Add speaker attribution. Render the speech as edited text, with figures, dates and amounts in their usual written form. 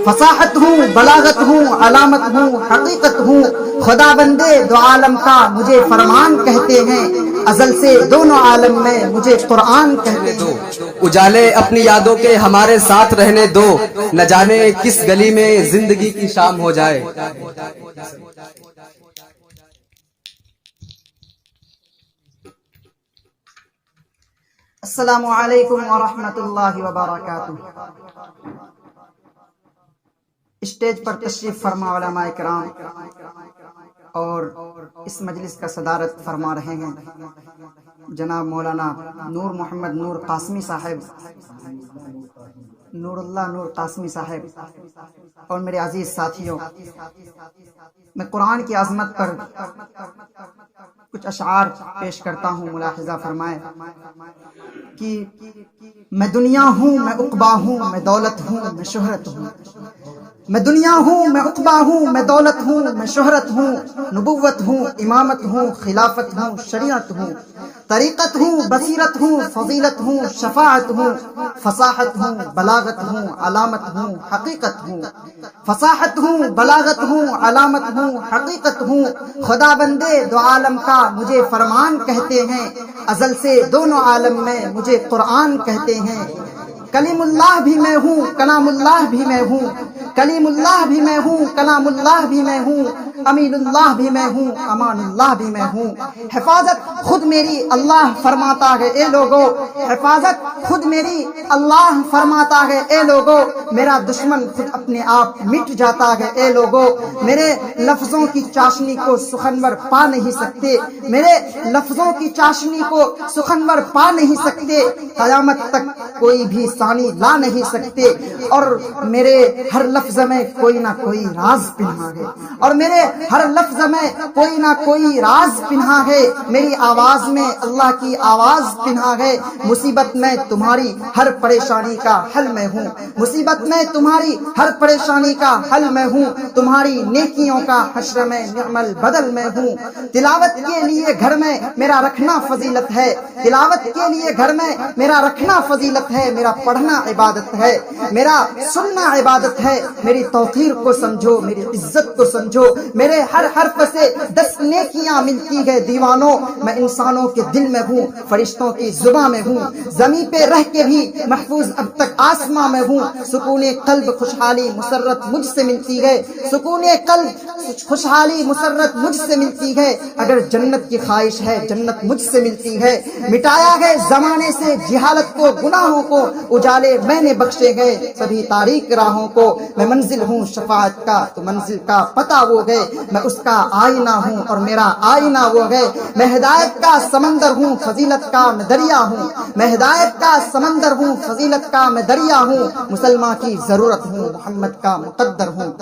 Speaker 1: فصاحت ہوں، بلاغت ہوں، علامت ہوں، حقیقت ہوں، خدا بندے دو عالم کا مجھے فرمان کہتے ہیں، ازل سے دونوں عالم میں مجھے قرآن کہتے ہیں۔
Speaker 2: اجالے اپنی یادوں کے ہمارے ساتھ رہنے دو، نہ جانے کس گلی میں زندگی کی شام ہو جائے۔
Speaker 1: السلام علیکم ورحمۃ اللہ وبرکاتہ۔ اسٹیج پر تشریف فرما علماء کرام اور اس مجلس کا صدارت فرما رہے ہیں جناب مولانا نور محمد نور قاسمی صاحب، نور اللہ نور قاسمی صاحب، اور میرے عزیز ساتھیوں، میں قرآن کی عظمت پر کچھ اشعار پیش کرتا ہوں، ملاحظہ فرمائیں کہ میں دنیا ہوں، میں عقبا ہوں، میں دولت ہوں، میں شہرت ہوں، میں دنیا ہوں، میں عقبا ہوں، میں دولت ہوں، میں شہرت ہوں، نبوت ہوں، امامت ہوں، خلافت ہوں، شریعت ہوں، طریقت ہوں، بصیرت ہوں، فضیلت ہوں، شفاعت ہوں، فصاحت ہوں، بلاغت ہوں، علامت ہوں، حقیقت ہوں، فصاحت ہوں، بلاغت ہوں، علامت ہوں، حقیقت ہوں، خدا بندے دو عالم کا مجھے فرمان کہتے ہیں، ازل سے دونوں عالم میں مجھے قرآن کہتے ہیں۔ کلیم اللہ بھی میں ہوں، کلام اللہ بھی میں ہوں، کلیم اللہ بھی میں ہوں، کلام اللہ بھی میں ہوں، امین اللہ بھی میں ہوں، امان اللہ بھی میں ہوں۔ حفاظت خود میری اللہ فرماتا ہے اے لوگو، حفاظت خود میری اللہ فرماتا ہے اے لوگو، میرا دشمن خود اپنے آپ مٹ جاتا ہے اے لوگو، میرے لفظوں کی چاشنی کو سخنور پا نہیں سکتے، میرے لفظوں کی چاشنی کو سخنور پا نہیں سکتے، قیامت تک کوئی بھی ثانی لا نہیں سکتے، اور میرے ہر لفظ میں کوئی نہ کوئی راز پنہا ہے، اور میرے ہر لفظ میں کوئی نہ کوئی راز پنہا ہے، میری آواز میں اللہ کی آواز پنہا ہے، مصیبت میں تمہاری ہر پریشانی کا حل میں ہوں، مصیبت میں تمہاری ہر پریشانی کا حل میں ہوں، تمہاری نیکیوں کا حشر میں نعم البدل میں ہوں۔ تلاوت کے لیے گھر میں میرا رکھنا فضیلت ہے، تلاوت کے لیے گھر میں میرا رکھنا فضیلت ہے، میرا پڑھنا عبادت ہے، میرا سننا عبادت ہے، میری توقیر کو سمجھو، میری عزت کو سمجھو، میرے ہر حرف سے 10 نیکیاں ملتی ہے دیوانوں، میں انسانوں کے دل میں ہوں، فرشتوں کی زباں میں ہوں، زمین پہ رہ کے بھی محفوظ اب تک آسماں میں ہوں، سکون قلب خوشحالی مسرت مجھ سے ملتی ہے، سکون قلب خوشحالی مسرت مجھ سے ملتی ہے، اگر جنت کی خواہش ہے جنت مجھ سے ملتی ہے، مٹایا ہے زمانے سے جہالت کو، گناہوں کو اجالے میں نے بخشے گئے سبھی تاریک راہوں کو، میں منزل ہوں شفاعت کا تو منزل کا پتہ وہ ہے، میں اس کا آئینہ ہوں اور میرا آئینہ وہ ہے، میں ہدایت کا سمندر ہوں فضیلت کا میں دریا ہوں، میں ہدایت کا سمندر ہوں فضیلت کا میں دریا ہوں، مسلمان کی ضرورت ہوں محمد کا مقدر ہوں۔